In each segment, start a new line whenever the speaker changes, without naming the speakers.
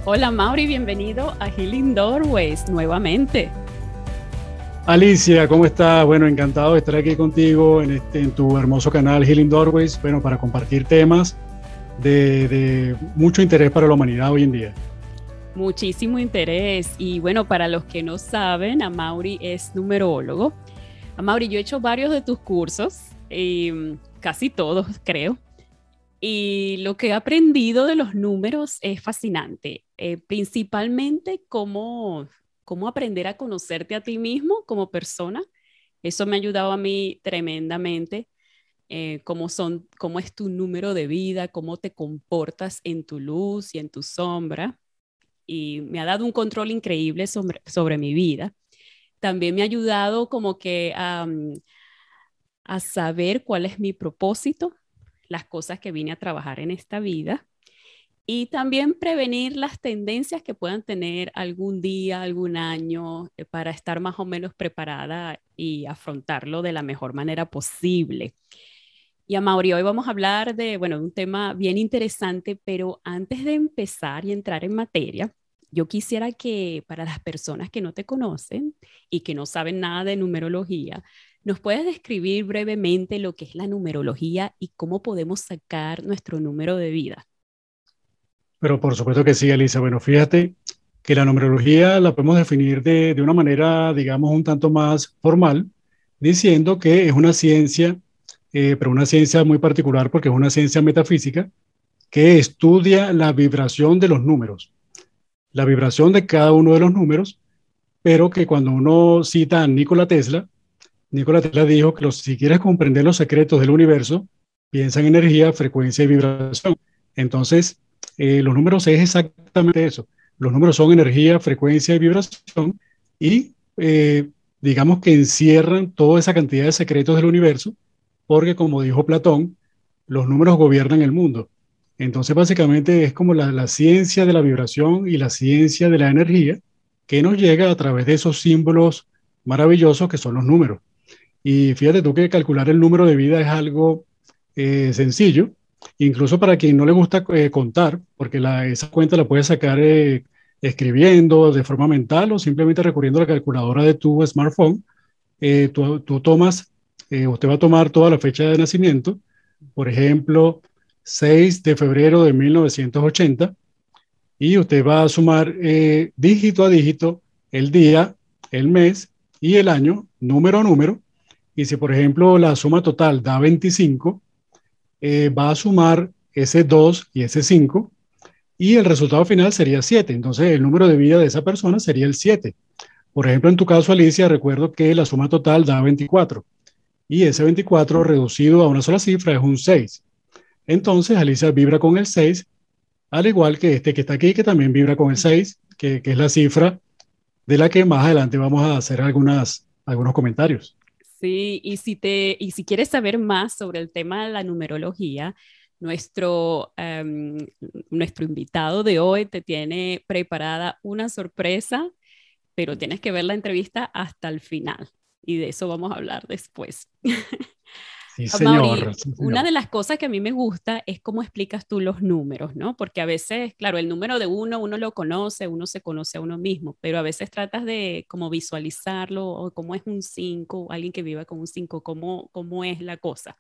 Hola Mauri, bienvenido a Healing Doorways nuevamente.
Alicia, ¿cómo estás? Bueno, encantado de estar aquí contigo en tu hermoso canal Healing Doorways, bueno, para compartir temas de mucho interés para la humanidad hoy en día.
Muchísimo interés y bueno, para los que no saben, Amaury es numerólogo. Amaury, yo he hecho varios de tus cursos, casi todos creo, y lo que he aprendido de los números es fascinante, principalmente cómo aprender a conocerte a ti mismo como persona. Eso me ha ayudado a mí tremendamente. Cómo es tu número de vida, cómo te comportas en tu luz y en tu sombra. Y me ha dado un control increíble sobre mi vida. También me ha ayudado como que a saber cuál es mi propósito, las cosas que vine a trabajar en esta vida y también prevenir las tendencias que puedan tener algún día, algún año, para estar más o menos preparada y afrontarlo de la mejor manera posible. Y Amaury, hoy vamos a hablar de un tema bien interesante, pero antes de empezar y entrar en materia, yo quisiera que para las personas que no te conocen y que no saben nada de numerología, ¿nos puedes describir brevemente lo que es la numerología y cómo podemos sacar nuestro número de vida?
Pero por supuesto que sí, Alicia. Bueno, fíjate que la numerología la podemos definir de una manera, digamos, un tanto más formal, diciendo que es una ciencia, pero una ciencia muy particular porque es una ciencia metafísica que estudia la vibración de los números, la vibración de cada uno de los números, pero que cuando uno cita a Nikola Tesla dijo que si quieres comprender los secretos del universo, piensa en energía, frecuencia y vibración. Entonces, los números es exactamente eso. Los números son energía, frecuencia y vibración y digamos que encierran toda esa cantidad de secretos del universo, porque como dijo Platón, los números gobiernan el mundo. Entonces, básicamente es como la ciencia de la vibración y la ciencia de la energía que nos llega a través de esos símbolos maravillosos que son los números. Y fíjate tú que calcular el número de vida es algo sencillo, incluso para quien no le gusta contar, porque esa cuenta la puedes sacar escribiendo de forma mental o simplemente recurriendo a la calculadora de tu smartphone. Tú tomas, usted va a tomar toda la fecha de nacimiento, por ejemplo, 6 de febrero de 1980, y usted va a sumar dígito a dígito el día, el mes y el año, número a número. Y si, por ejemplo, la suma total da 25, va a sumar ese 2 y ese 5 y el resultado final sería 7. Entonces, el número de vida de esa persona sería el 7. Por ejemplo, en tu caso, Alicia, recuerdo que la suma total da 24 y ese 24 reducido a una sola cifra es un 6. Entonces, Alicia vibra con el 6, al igual que este que está aquí, que también vibra con el 6, que es la cifra de la que más adelante vamos a hacer algunos comentarios.
Sí, y si quieres saber más sobre el tema de la numerología, nuestro invitado de hoy te tiene preparada una sorpresa, pero tienes que ver la entrevista hasta el final y de eso vamos a hablar después.
Sí,
Mauri,
señor. Sí,
una
señor.
de las cosas que a mí me gusta es cómo explicas tú los números, ¿no? Porque a veces, claro, el número de uno lo conoce, uno se conoce a uno mismo, pero a veces tratas de como visualizarlo o cómo es un 5, alguien que viva con un 5, cómo es la cosa.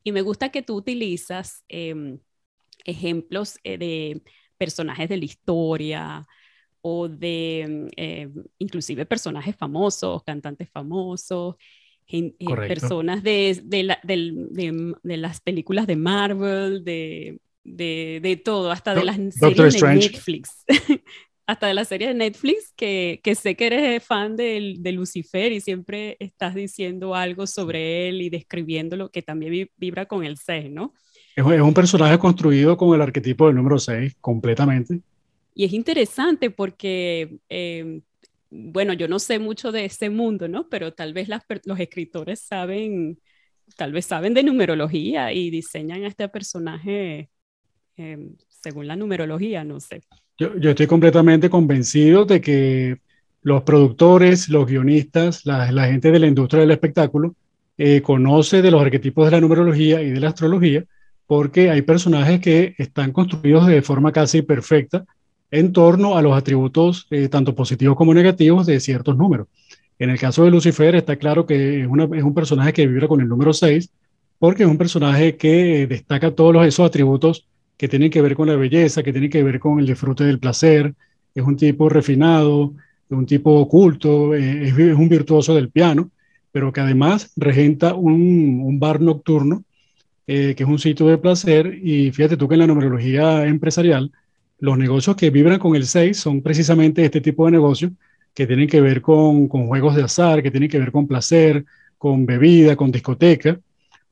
Y me gusta que tú utilizas ejemplos de personajes de la historia o de inclusive personajes famosos, cantantes famosos,
Correcto.
personas de las películas de Marvel, de todo, hasta de las
Doctor
series de
Strange.
Netflix. Hasta de la serie de Netflix, que sé que eres fan de Lucifer y siempre estás diciendo algo sobre él y describiéndolo, que también vibra con el 6, ¿no?
Es un personaje construido con el arquetipo del número 6 completamente.
Y es interesante porque, bueno, yo no sé mucho de ese mundo, ¿no? Pero tal vez los escritores saben, tal vez saben de numerología y diseñan a este personaje según la numerología, no sé.
Yo estoy completamente convencido de que los productores, los guionistas, la gente de la industria del espectáculo conoce de los arquetipos de la numerología y de la astrología porque hay personajes que están construidos de forma casi perfecta en torno a los atributos tanto positivos como negativos de ciertos números. En el caso de Lucifer está claro que es un personaje que vibra con el número 6 porque es un personaje que destaca todos esos atributos que tienen que ver con la belleza, que tienen que ver con el disfrute del placer, es un tipo refinado, es un tipo oculto, es un virtuoso del piano, pero que además regenta un bar nocturno, que es un sitio de placer, y fíjate tú que en la numerología empresarial, los negocios que vibran con el 6 son precisamente este tipo de negocios que tienen que ver con juegos de azar, que tienen que ver con placer, con bebida, con discoteca,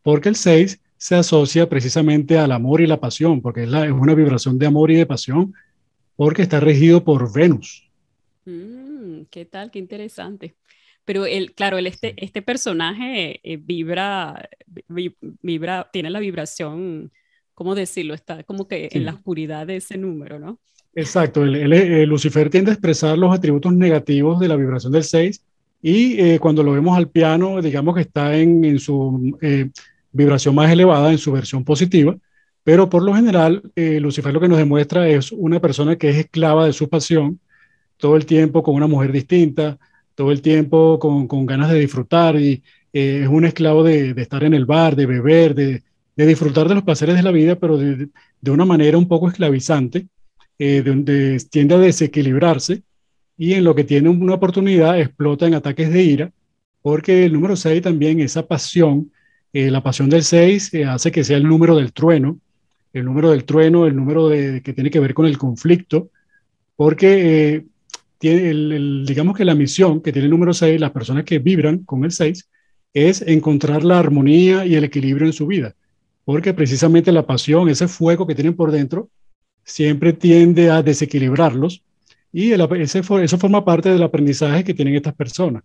porque el 6 se asocia precisamente al amor y la pasión, porque es una vibración de amor y de pasión, porque está regido por Venus.
¿Qué tal? Qué interesante. Pero claro,
Sí.
este personaje vibra, tiene la vibración, ¿cómo decirlo? Está como que en la
Sí,
oscuridad de ese número, ¿no?
exacto. Lucifer tiende a expresar los atributos negativos de la vibración del 6 y cuando lo vemos al piano, digamos que está en su vibración más elevada, en su versión positiva, pero por lo general Lucifer lo que nos demuestra es una persona que es esclava de su pasión, todo el tiempo con una mujer distinta, todo el tiempo con ganas de disfrutar y es un esclavo de estar en el bar, de beber, de disfrutar de los placeres de la vida, pero de una manera un poco esclavizante, donde tiende a desequilibrarse y en lo que tiene una oportunidad explota en ataques de ira, porque el número 6 también, esa pasión, la pasión del 6 hace que sea el número del trueno, el número del trueno, el número que tiene que ver con el conflicto, porque tiene digamos que la misión que tiene el número 6, las personas que vibran con el 6, es encontrar la armonía y el equilibrio en su vida, porque precisamente la pasión, ese fuego que tienen por dentro, siempre tiende a desequilibrarlos y eso forma parte del aprendizaje que tienen estas personas.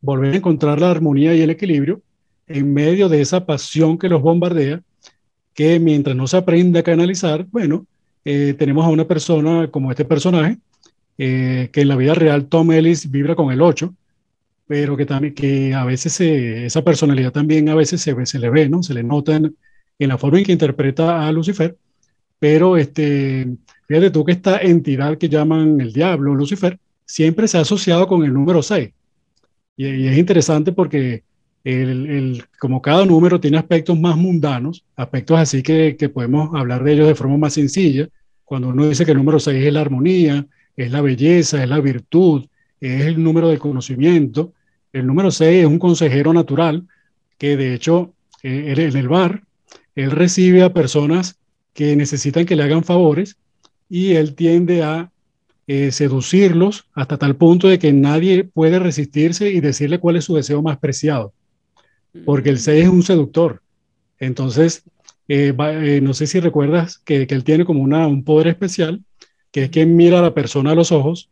Volver a encontrar la armonía y el equilibrio en medio de esa pasión que los bombardea, que mientras no se aprenda a canalizar, bueno, tenemos a una persona como este personaje, que en la vida real Tom Ellis vibra con el 8, pero que también que a veces esa personalidad también a veces se le ve, ¿no? Se le nota en la forma en que interpreta a Lucifer, pero fíjate tú que esta entidad que llaman el diablo, Lucifer, siempre se ha asociado con el número 6. Y es interesante porque como cada número tiene aspectos más mundanos, aspectos así que podemos hablar de ellos de forma más sencilla, cuando uno dice que el número 6 es la armonía, es la belleza, es la virtud, es el número del conocimiento, el número 6 es un consejero natural que de hecho en el bar, él recibe a personas que necesitan que le hagan favores y él tiende a seducirlos hasta tal punto de que nadie puede resistirse y decirle cuál es su deseo más preciado, porque el 6 es un seductor. Entonces, no sé si recuerdas que él tiene como un poder especial, que es que mira a la persona a los ojos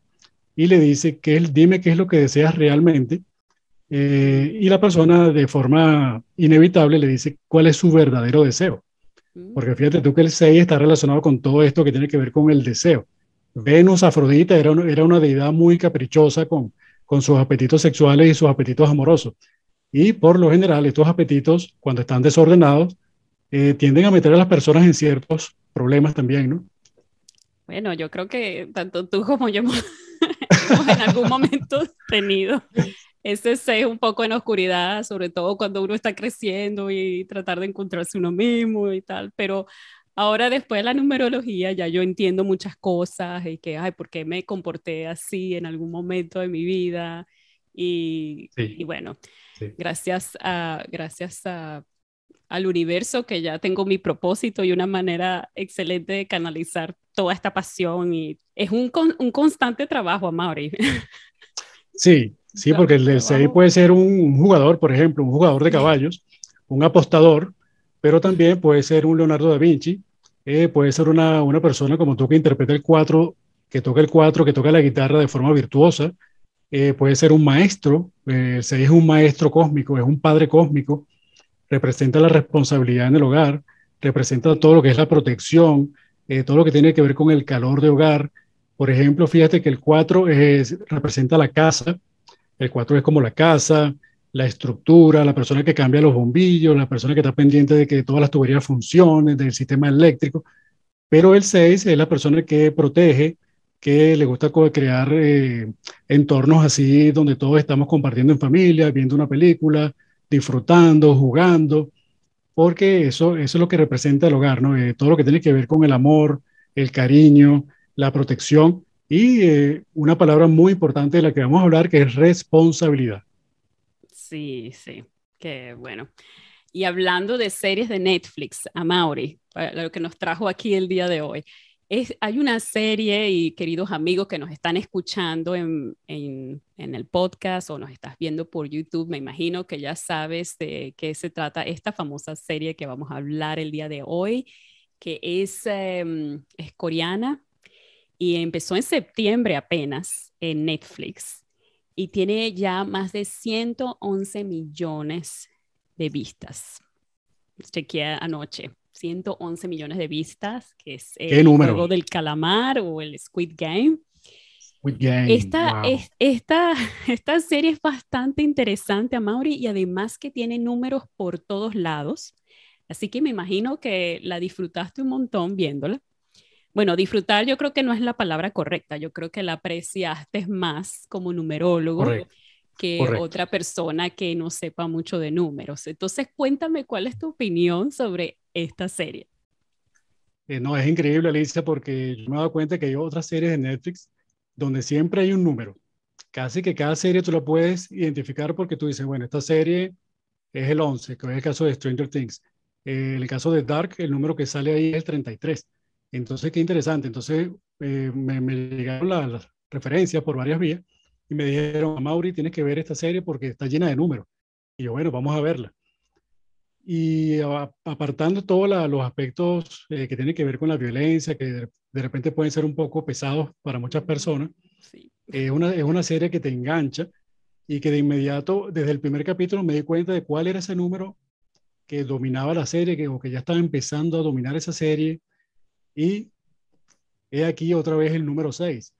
y le dice que él dime qué es lo que deseas realmente, y la persona de forma inevitable le dice cuál es su verdadero deseo. Porque fíjate tú que el 6 está relacionado con todo esto que tiene que ver con el deseo. Venus, Afrodita, era una deidad muy caprichosa con sus apetitos sexuales y sus apetitos amorosos. Y por lo general, estos apetitos, cuando están desordenados, tienden a meter a las personas en ciertos problemas también, ¿no?
Bueno, yo creo que tanto tú como yo hemos, hemos en algún momento tenido ese ser un poco en oscuridad, sobre todo cuando uno está creciendo y tratar de encontrarse uno mismo y tal, pero ahora después de la numerología ya yo entiendo muchas cosas y que, ay, ¿por qué me comporté así en algún momento de mi vida? Y
Sí,
bueno,
sí.
gracias al universo que ya tengo mi propósito y una manera excelente de canalizar toda esta pasión y es un constante trabajo, Amaury.
Sí, sí, porque el 6
Trabajo.
puede ser un jugador, por ejemplo, un jugador de caballos, un apostador, pero también puede ser un Leonardo da Vinci, puede ser una persona como tú que interpreta el 4, que toca la guitarra de forma virtuosa, puede ser un maestro, el 6 es un maestro cósmico, es un padre cósmico, representa la responsabilidad en el hogar, representa todo lo que es la protección, todo lo que tiene que ver con el calor de hogar. Por ejemplo, fíjate que el 4 representa la casa, el 4 es como la casa, la estructura, la persona que cambia los bombillos, la persona que está pendiente de que todas las tuberías funcionen, del sistema eléctrico. Pero el 6 es la persona que protege, que le gusta crear entornos así donde todos estamos compartiendo en familia, viendo una película, disfrutando, jugando, porque eso es lo que representa el hogar, ¿no? Todo lo que tiene que ver con el amor, el cariño, la protección y una palabra muy importante de la que vamos a hablar, que es responsabilidad.
Sí, sí, qué bueno. Y hablando de series de Netflix, Amaury, para lo que nos trajo aquí el día de hoy, hay una serie y queridos amigos que nos están escuchando en el podcast o nos estás viendo por YouTube, me imagino que ya sabes de qué se trata esta famosa serie que vamos a hablar el día de hoy, que es coreana y empezó en septiembre apenas en Netflix y tiene ya más de 111 millones de vistas. Chequeé anoche, 111 millones de vistas, que es
¿Qué
el
número?
juego del calamar o el Squid Game.
Squid Game,
Esta,
wow.
es, esta, esta serie es bastante interesante, Amaury, y además que tiene números por todos lados. Así que me imagino que la disfrutaste un montón viéndola. Bueno, disfrutar yo creo que no es la palabra correcta. Yo creo que la apreciaste más como numerólogo
Correcto,
que
correcto.
otra persona que no sepa mucho de números. Entonces, cuéntame cuál es tu opinión sobre esta serie.
No, es increíble, Alicia, porque yo me he dado cuenta que hay otras series de Netflix donde siempre hay un número. Casi que cada serie tú la puedes identificar porque tú dices, bueno, esta serie es el 11, que es el caso de Stranger Things. En el caso de Dark, el número que sale ahí es el 33. Entonces, qué interesante. Entonces, me llegaron las referencias por varias vías y me dijeron, Mauri, tienes que ver esta serie porque está llena de números. Y yo, bueno, vamos a verla. Y apartando todos los aspectos que tienen que ver con la violencia, que de repente pueden ser un poco pesados para muchas personas,
Sí.
es una serie que te engancha y que de inmediato, desde el primer capítulo, me di cuenta de cuál era ese número que dominaba la serie, o que ya estaba empezando a dominar esa serie. Y he aquí otra vez el número 6.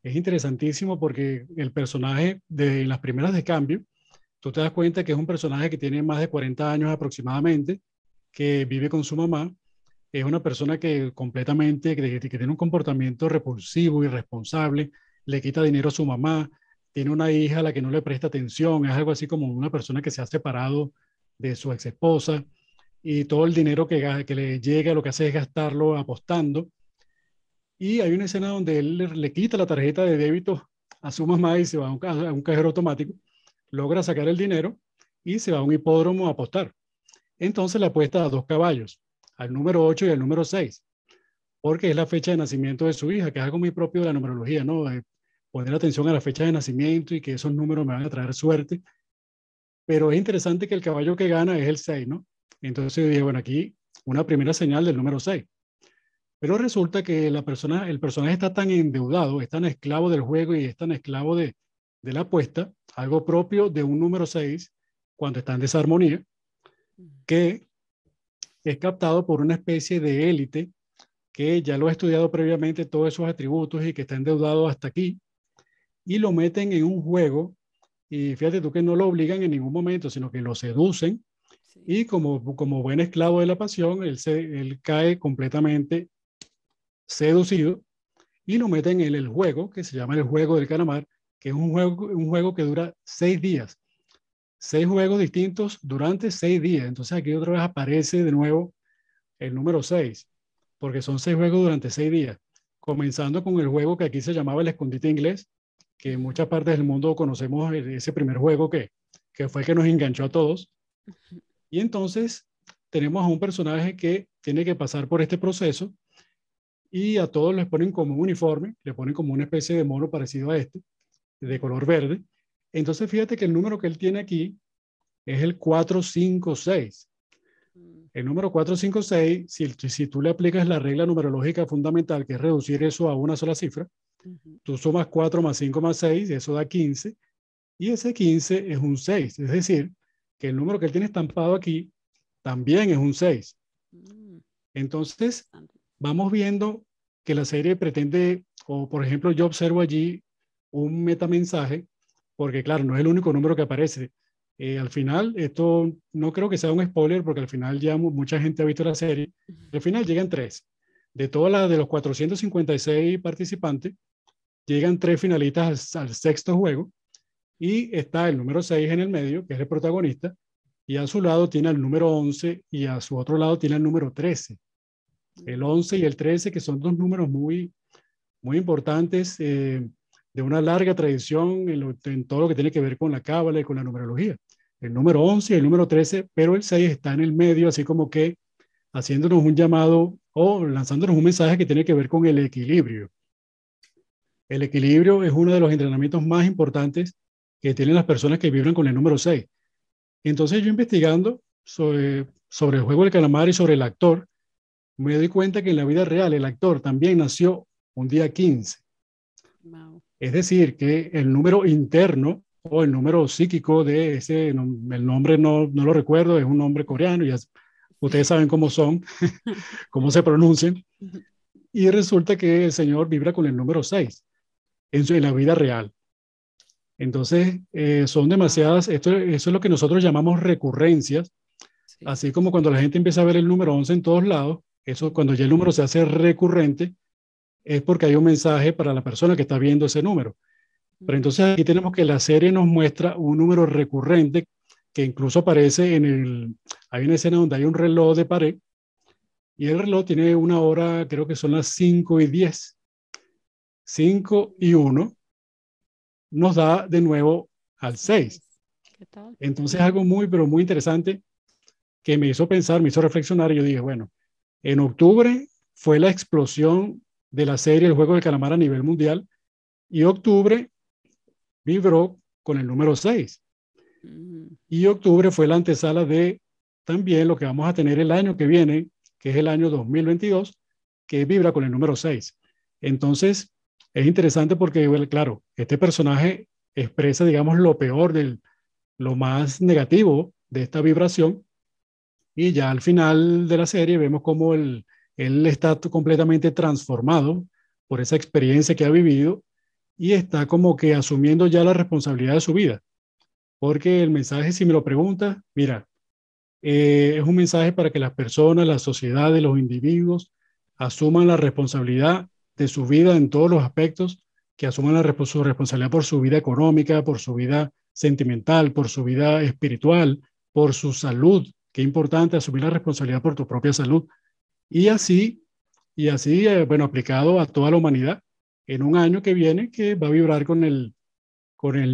Es interesantísimo porque el personaje de las primeras de cambio, tú te das cuenta que es un personaje que tiene más de 40 años aproximadamente, que vive con su mamá. Es una persona que completamente, que tiene un comportamiento repulsivo, irresponsable, le quita dinero a su mamá, tiene una hija a la que no le presta atención, es algo así como una persona que se ha separado de su ex esposa y todo el dinero que le llega lo que hace es gastarlo apostando. Y hay una escena donde él le quita la tarjeta de débito a su mamá y se va a un cajero automático, logra sacar el dinero y se va a un hipódromo a apostar. Entonces le apuesta a dos caballos, al número 8 y al número 6, porque es la fecha de nacimiento de su hija, que es algo muy propio de la numerología, ¿no? Poner atención a la fecha de nacimiento y que esos números me van a traer suerte. Pero es interesante que el caballo que gana es el 6, ¿no? Entonces yo dije, bueno, aquí una primera señal del número 6. Pero resulta que el personaje está tan endeudado, es tan esclavo del juego y es tan esclavo de la apuesta, algo propio de un número 6 cuando está en desarmonía, que es captado por una especie de élite que ya lo ha estudiado previamente todos esos atributos y que está endeudado hasta aquí, y lo meten en un juego, y fíjate tú que no lo obligan en ningún momento, sino que lo seducen,
Sí.
y como buen esclavo de la pasión, él cae completamente seducido y lo meten en el juego que se llama el juego del calamar, que es un juego que dura 6 días. 6 juegos distintos durante 6 días. Entonces aquí otra vez aparece de nuevo el número 6, porque son 6 juegos durante 6 días. Comenzando con el juego que aquí se llamaba el escondite inglés, que en muchas partes del mundo conocemos ese primer juego que fue el que nos enganchó a todos. Y entonces tenemos a un personaje que tiene que pasar por este proceso y a todos les ponen como un uniforme, le ponen como una especie de mono parecido a este, de color verde. Entonces fíjate que el número que él tiene aquí es el 456. El número 456, si tú le aplicas la regla numerológica fundamental, que es reducir eso a una sola cifra, tú sumas 4 más 5 más 6, y eso da 15, y ese 15 es un 6, es decir, que el número que él tiene estampado aquí también es un 6. Entonces, vamos viendo que la serie pretende, o por ejemplo, yo observo allí un metamensaje, porque claro, no es el único número que aparece. Al final, esto no creo que sea un spoiler, porque al final ya mucha gente ha visto la serie. Al final llegan tres. de los 456 participantes, llegan 3 finalistas al sexto juego y está el número 6 en el medio, que es el protagonista, y a su lado tiene el número 11 y a su otro lado tiene el número 13. El 11 y el 13, que son dos números muy, muy importantes, de una larga tradición en todo lo que tiene que ver con la cábala y con la numerología. El número 11 y el número 13, pero el 6 está en el medio, así como que haciéndonos un llamado o lanzándonos un mensaje que tiene que ver con el equilibrio. El equilibrio es uno de los entrenamientos más importantes que tienen las personas que vibran con el número 6. Entonces yo investigando sobre el juego del calamar y sobre el actor, me doy cuenta que en la vida real el actor también nació un día 15. Wow. Es decir, que el número interno o el número psíquico de ese, el nombre no lo recuerdo, es un nombre coreano, ya ustedes saben cómo son, cómo se pronuncian, y resulta que el señor vibra con el número 6 en la vida real. Entonces, son demasiadas, eso es lo que nosotros llamamos recurrencias, sí. Así como cuando la gente empieza a ver el número 11 en todos lados, eso cuando ya el número se hace recurrente, es porque hay un mensaje para la persona que está viendo ese número. Pero entonces aquí tenemos que la serie nos muestra un número recurrente que incluso aparece hay una escena donde hay un reloj de pared y el reloj tiene una hora, creo que son las 5:10. 5:01 nos da de nuevo al 6. ¿Qué tal? Entonces algo muy, pero muy interesante que me hizo pensar, me hizo reflexionar y yo dije, bueno, en octubre fue la explosión de la serie El Juego del Calamar a nivel mundial y octubre vibró con el número 6. Y octubre fue la antesala de también lo que vamos a tener el año que viene, que es el año 2022, que vibra con el número 6. Entonces, es interesante porque, bueno, claro, este personaje expresa, digamos, lo peor, lo más negativo de esta vibración. Y ya al final de la serie vemos cómo él está completamente transformado por esa experiencia que ha vivido y está como que asumiendo ya la responsabilidad de su vida. Porque el mensaje, si me lo preguntas, mira, es un mensaje para que las personas, la sociedad, los individuos asuman la responsabilidad de su vida en todos los aspectos, que asuman su responsabilidad por su vida económica, por su vida sentimental, por su vida espiritual, por su salud. Qué importante asumir la responsabilidad por tu propia salud. Y así, bueno, aplicado a toda la humanidad en un año que viene que va a vibrar con el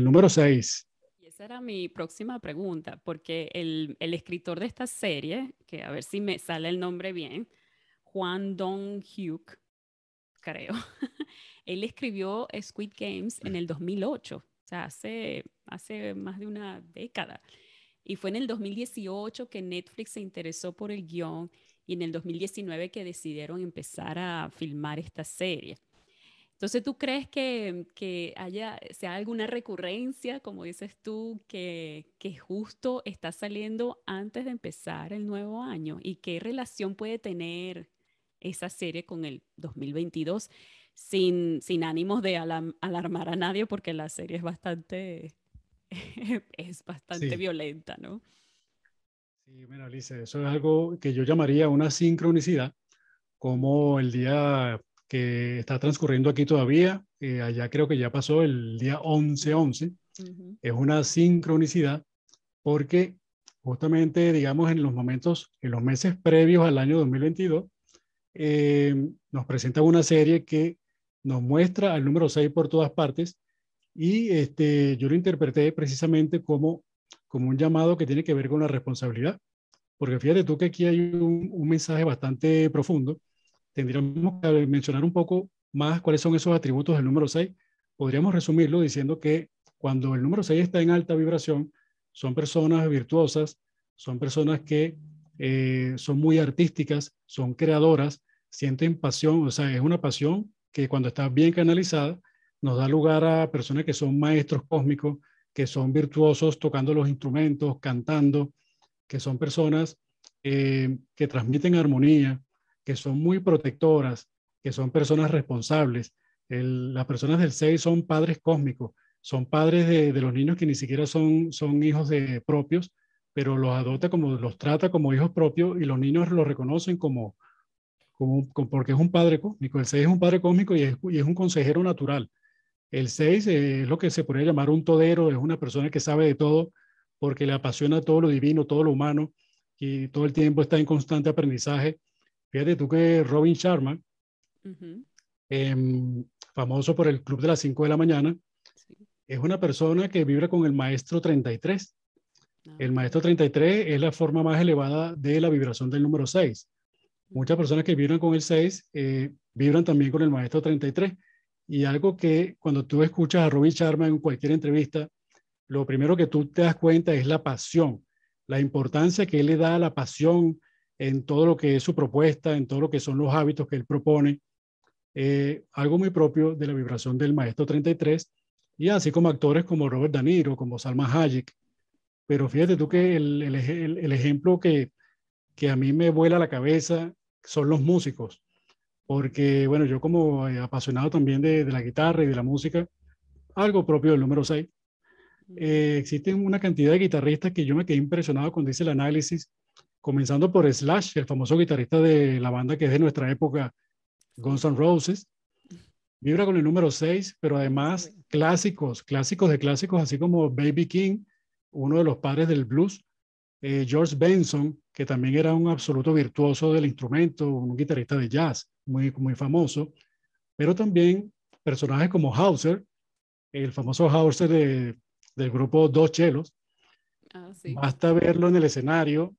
número 6.
Esa era mi próxima pregunta, porque el escritor de esta serie, que a ver si me sale el nombre bien, Hwang Dong-hyuk, creo, él escribió Squid Games en el 2008, o sea, hace más de una década. Y fue en el 2018 que Netflix se interesó por el guión y en el 2019 que decidieron empezar a filmar esta serie. Entonces, ¿tú crees que sea alguna recurrencia, como dices tú, que justo está saliendo antes de empezar el nuevo año? ¿Y qué relación puede tener esa serie con el 2022? Sin ánimos de alarmar a nadie, porque la serie es bastante
sí.
Violenta, ¿no?
Sí, mira, Alicia, eso es algo que yo llamaría una sincronicidad, como el día que está transcurriendo aquí todavía, allá creo que ya pasó el día 11/11, es una sincronicidad porque justamente, digamos, en los meses previos al año 2022, nos presenta una serie que nos muestra al número 6 por todas partes y yo lo interpreté precisamente como un llamado que tiene que ver con la responsabilidad, porque fíjate tú que aquí hay un mensaje bastante profundo. Tendríamos que mencionar un poco más cuáles son esos atributos del número 6. Podríamos resumirlo diciendo que cuando el número 6 está en alta vibración, son personas virtuosas, son personas que son muy artísticas, son creadoras, sienten pasión, o sea, es una pasión que cuando está bien canalizada nos da lugar a personas que son maestros cósmicos, que son virtuosos tocando los instrumentos, cantando, que son personas que transmiten armonía, que son muy protectoras, que son personas responsables. Las personas del 6 son padres cósmicos, son padres de los niños que ni siquiera son hijos propios, pero los trata como hijos propios y los niños los reconocen como porque es un padre cósmico. El 6 es un padre cósmico y es un consejero natural. El 6 es lo que se podría llamar un todero, es una persona que sabe de todo porque le apasiona todo lo divino, todo lo humano y todo el tiempo está en constante aprendizaje. Fíjate tú que Robin Sharma,
Ujú.
famoso por el Club de las 5 de la mañana,
Sí.
es una persona que vibra con el maestro 33.
Ah,
El
ok.
maestro 33 es la forma más elevada de la vibración del número 6. Muchas
Mm.
personas que vibran con el 6 vibran también con el maestro 33. Y algo que cuando tú escuchas a Robin Sharma en cualquier entrevista, lo primero que tú te das cuenta es la pasión, la importancia que él le da a la pasión en todo lo que es su propuesta, en todo lo que son los hábitos que él propone. Algo muy propio de la vibración del maestro 33, y así como actores como Robert De Niro, como Salma Hayek. Pero fíjate tú
Wow.
que el ejemplo que a mí me vuela la cabeza son los músicos, porque bueno, yo como apasionado también de la guitarra y de la música, algo propio del número 6,
Mm.
existen una cantidad de guitarristas que yo me quedé impresionado cuando hice el análisis, comenzando por Slash, el famoso guitarrista de la banda que es de nuestra época, Guns
Sí.
N' Roses, vibra con el número 6, pero
No
además
sabía.
clásicos de clásicos, así como Baby King, uno de los padres del blues, George Benson, que también era un absoluto virtuoso del instrumento, un guitarrista de jazz muy famoso, pero también personajes como Hauser, el famoso Hauser del grupo Dos Chelos.
Ah, sí.
Basta verlo en el escenario,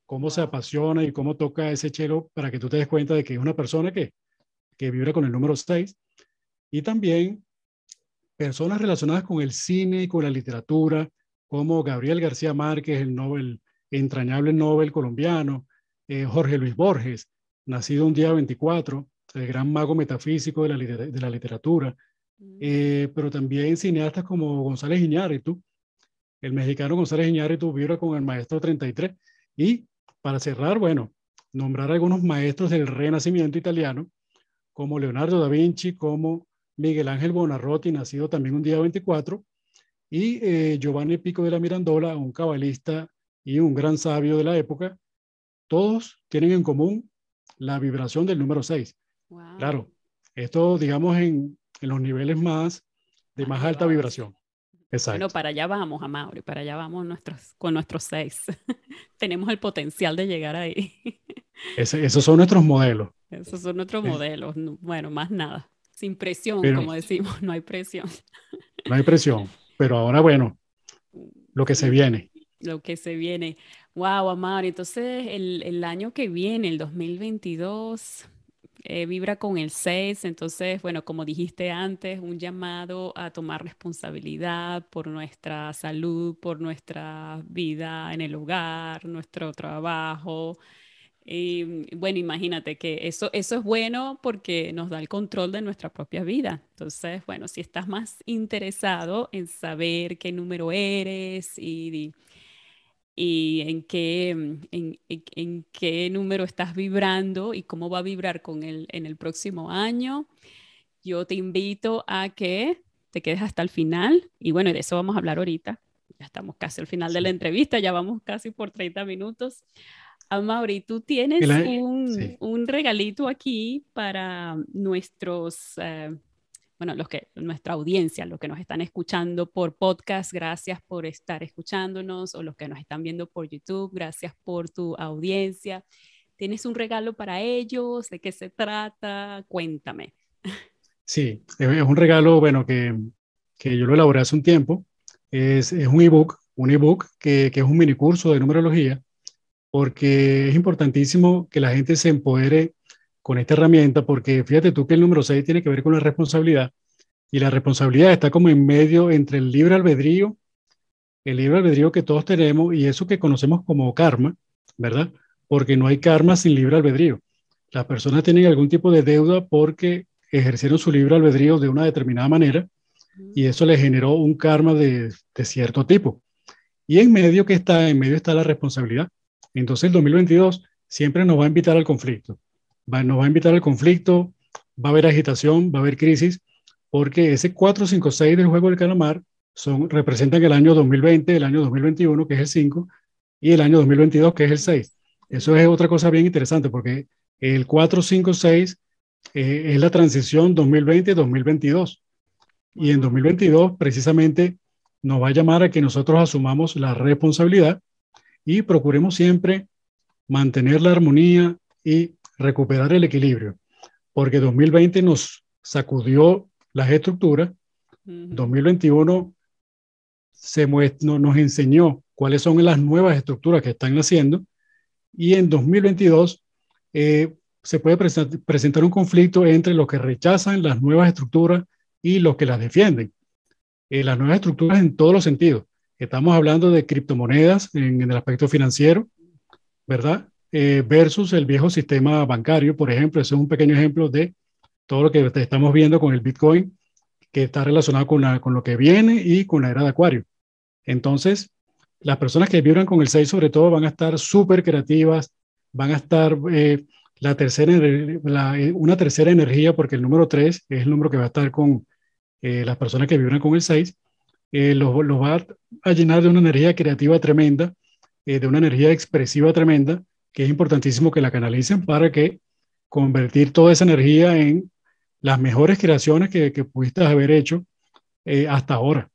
cómo se
Wow.
apasiona y cómo toca ese chelo para que tú te des cuenta de que es una persona que vibra con el número 6. Y también personas relacionadas con el cine y con la literatura, como Gabriel García Márquez, el Nobel, entrañable Nobel colombiano, Jorge Luis Borges, nacido un día 24, el gran mago metafísico de la literatura,
Mm.
pero también cineastas como González Iñárritu, el mexicano González Iñárritu vibra con el maestro 33. Y para cerrar, bueno, nombrar algunos maestros del Renacimiento italiano, como Leonardo da Vinci, como Miguel Ángel Buonarroti, nacido también un día 24, y Giovanni Pico de la Mirandola, un cabalista y un gran sabio de la época. Todos tienen en común la vibración del número 6.
Wow.
Claro, esto digamos en los niveles de
Más
más alta
elevados.
vibración.
Bueno,
Exacto.
para allá vamos, Amaury, para allá vamos con nuestros 6. Tenemos el potencial de llegar ahí.
Esos son nuestros modelos.
Esos son nuestros
Eh,
modelos. Bueno, más nada. Sin presión,
pero
como decimos, no hay presión.
no hay presión. Pero ahora, bueno, lo que se
Sí,
viene.
lo que se viene. Wow, Amaury. Entonces, el año que viene, el 2022, vibra con el 6. Entonces, bueno, como dijiste antes, un llamado a tomar responsabilidad por nuestra salud, por nuestra vida en el hogar, nuestro trabajo. Y bueno, imagínate que eso es bueno porque nos da el control de nuestra propia vida. Entonces, bueno, si estás más interesado en saber qué número eres y en qué número estás vibrando y cómo va a vibrar en el próximo año, yo te invito a que te quedes hasta el final. Y bueno, de eso vamos a hablar ahorita. Ya estamos casi al final de la
Sí.
entrevista, ya vamos casi por 30 minutos. Amaury, tú
Y
tienes
la- sí.
un regalito aquí para bueno, nuestra audiencia, los que nos están escuchando por podcast, gracias por estar escuchándonos, o los que nos están viendo por YouTube, gracias por tu audiencia. ¿Tienes un regalo para ellos? ¿De qué se trata? Cuéntame.
Sí, es un regalo, bueno, que yo lo elaboré hace un tiempo. Es un ebook que es un mini curso de numerología, porque es importantísimo que la gente se empodere con esta herramienta, porque fíjate tú que el número 6 tiene que ver con la responsabilidad, y la responsabilidad está como en medio entre el libre albedrío que todos tenemos y eso que conocemos como karma, ¿verdad? Porque no hay karma sin libre albedrío. Las personas tienen algún tipo de deuda porque ejercieron su libre albedrío de una determinada manera y
Mm.
eso les generó un karma de cierto tipo. Y en medio está la responsabilidad. Entonces el 2022 siempre nos va a invitar al conflicto. Nos va a invitar al conflicto, va a haber agitación, va a haber crisis, porque ese 4, 5, 6 del juego del calamar representan el año 2020, el año 2021, que es el 5, y el año 2022, que es el 6. Eso es
Mm.
otra cosa bien interesante, porque El 456 es la transición 2020-2022. Y en 2022 precisamente nos va a llamar a que nosotros asumamos la responsabilidad y procuremos siempre mantener la armonía y recuperar el equilibrio, porque 2020 nos sacudió las estructuras, 2021 nos enseñó cuáles son las nuevas estructuras que están naciendo, y en 2022 se puede presentar un conflicto entre los que rechazan las nuevas estructuras y los que las defienden. Las nuevas estructuras en todos los sentidos. Estamos hablando de criptomonedas en el aspecto financiero, ¿verdad? Versus el viejo sistema bancario, por ejemplo. Ese es un pequeño ejemplo de todo lo que estamos viendo con el Bitcoin, que está relacionado con lo que viene y con la era de Acuario. Entonces, las personas que vibran con el 6 sobre todo van a estar súper creativas, van a estar una tercera energía, porque el número 3 es el número que va a estar con las personas que vibran con el 6, los va a llenar de una energía creativa tremenda, de una energía expresiva tremenda, que es importantísimo que la canalicen para que convertir toda esa energía en las mejores creaciones que pudiste haber hecho hasta ahora.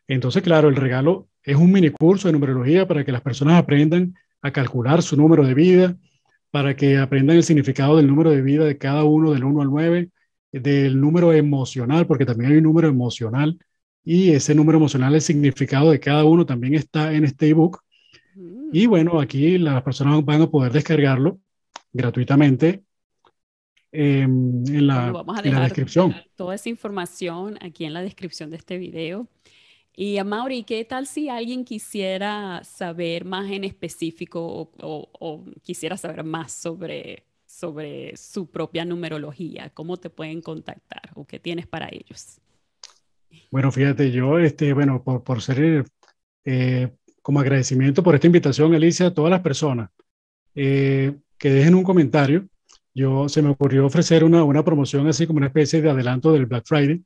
Entonces, claro, el regalo es un mini curso de numerología para que las personas aprendan a calcular su número de vida, para que aprendan el significado del número de vida de cada uno, del 1 al 9, del número emocional, porque también hay un número emocional, y ese número emocional, el significado de cada uno también está en este ebook. Y bueno, aquí las personas van a poder descargarlo gratuitamente en la descripción.
Toda esa información aquí en la descripción de este video. Y Amaury, ¿qué tal si alguien quisiera saber más en específico o quisiera saber más sobre su propia numerología? ¿Cómo te pueden contactar o qué tienes para ellos?
Bueno, fíjate, yo, bueno, por ser, como agradecimiento por esta invitación, Alicia, a todas las personas que dejen un comentario. Se me ocurrió ofrecer una promoción así como una especie de adelanto del Black Friday.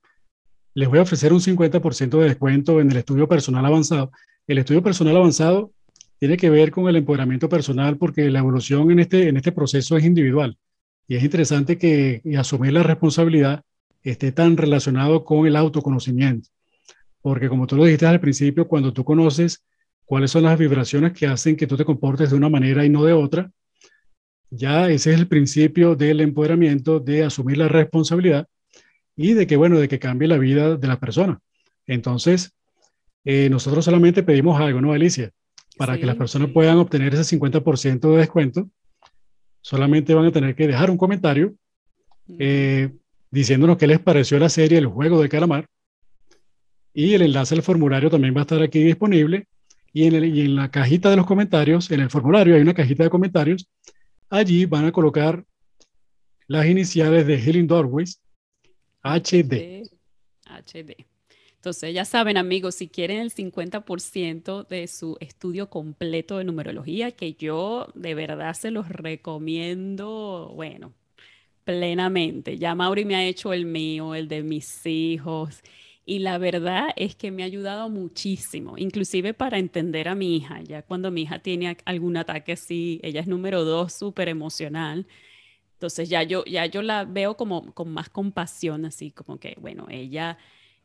Les voy a ofrecer un 50% de descuento en el estudio personal avanzado. El estudio personal avanzado tiene que ver con el empoderamiento personal, porque la evolución en este proceso es individual. Y es interesante que asumir la responsabilidad esté tan relacionado con el autoconocimiento. Porque como tú lo dijiste al principio, cuando tú conoces cuáles son las vibraciones que hacen que tú te comportes de una manera y no de otra, ya ese es el principio del empoderamiento, de asumir la responsabilidad y de que cambie la vida de la persona. Entonces, nosotros solamente pedimos algo, ¿no, Alicia? Para que las personas puedan obtener ese 50% de descuento, solamente van a tener que dejar un comentario diciéndonos qué les pareció la serie El Juego de Calamar, y el enlace al formulario también va a estar aquí disponible, y en la cajita de los comentarios, en el formulario hay una cajita de comentarios. Allí van a colocar las iniciales de Healing Doorways, HD.
Entonces, ya saben, amigos, si quieren el 50% de su estudio completo de numerología, que yo de verdad se los recomiendo, bueno, plenamente. Ya Mauri me ha hecho el mío, el de mis hijos, y la verdad es que me ha ayudado muchísimo, inclusive para entender a mi hija. Ya cuando mi hija tiene algún ataque así, ella es número 2, súper emocional. Entonces ya yo la veo como con más compasión, así como que, bueno, ella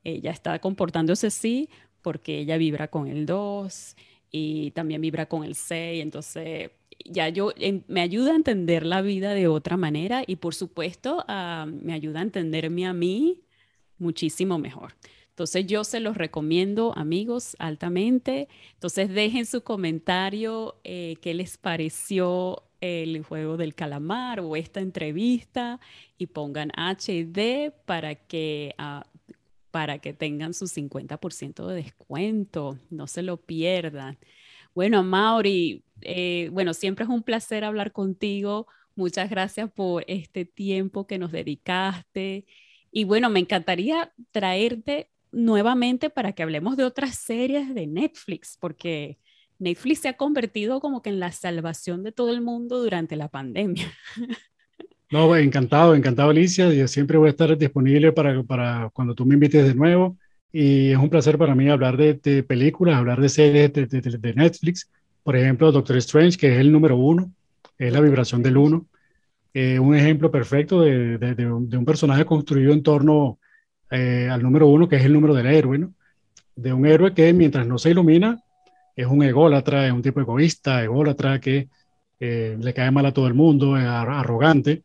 está comportándose así porque ella vibra con el 2 y también vibra con el 6. Entonces ya me ayuda a entender la vida de otra manera y por supuesto me ayuda a entenderme a mí muchísimo mejor. Entonces yo se los recomiendo, amigos, altamente. Entonces dejen su comentario, qué les pareció el juego del calamar o esta entrevista, y pongan HD para que tengan su 50% de descuento. No se lo pierdan. Bueno, Mauri, bueno, siempre es un placer hablar contigo. Muchas gracias por este tiempo que nos dedicaste. Y bueno, me encantaría traerte nuevamente para que hablemos de otras series de Netflix, porque Netflix se ha convertido como que en la salvación de todo el mundo durante la pandemia.
No, encantado, Alicia. Yo siempre voy a estar disponible para cuando tú me invites de nuevo. Y es un placer para mí hablar de películas, hablar de series de Netflix. Por ejemplo, Doctor Strange, que es el número 1, es la vibración del 1. un ejemplo perfecto de un personaje construido en torno al número uno, que es el número del héroe, ¿no? De un héroe que mientras no se ilumina es un ególatra, es un tipo egoísta, ególatra, que le cae mal a todo el mundo, es arrogante.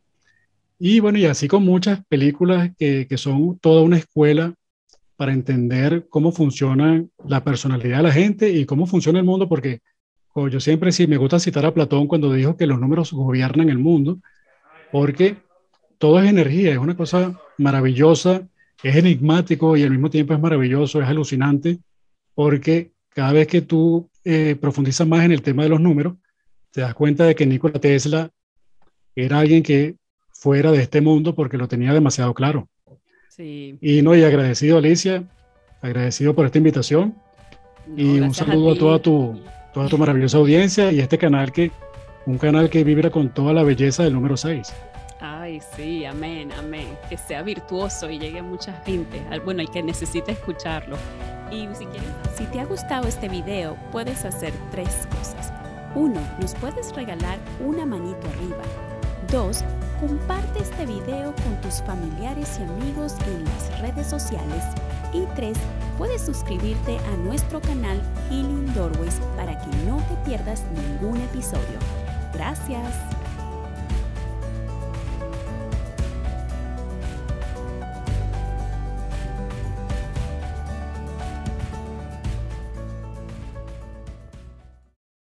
Y bueno, y así con muchas películas que son toda una escuela para entender cómo funciona la personalidad de la gente y cómo funciona el mundo, porque como yo siempre sí me gusta citar a Platón cuando dijo que los números gobiernan el mundo, porque todo es energía, es una cosa maravillosa, es enigmático y al mismo tiempo es maravilloso, es alucinante, porque cada vez que tú profundizas más en el tema de los números, te das cuenta de que Nikola Tesla era alguien que fuera de este mundo porque lo tenía demasiado claro.
Sí.
Y no, y agradecido, Alicia, agradecido por esta invitación
No,
y un
gracias a
saludo a
ti.
toda tu maravillosa audiencia y este canal un canal que vibra con toda la belleza del número 6.
Ay, sí, amén, amén. Que sea virtuoso y llegue a mucha gente. Bueno, y que necesite escucharlo. Y
si te ha gustado este video, puedes hacer 3 cosas. 1. Nos puedes regalar una manito arriba. 2. Comparte este video con tus familiares y amigos en las redes sociales. Y 3. Puedes suscribirte a nuestro canal Healing Doorways para que no te pierdas ningún episodio. Gracias.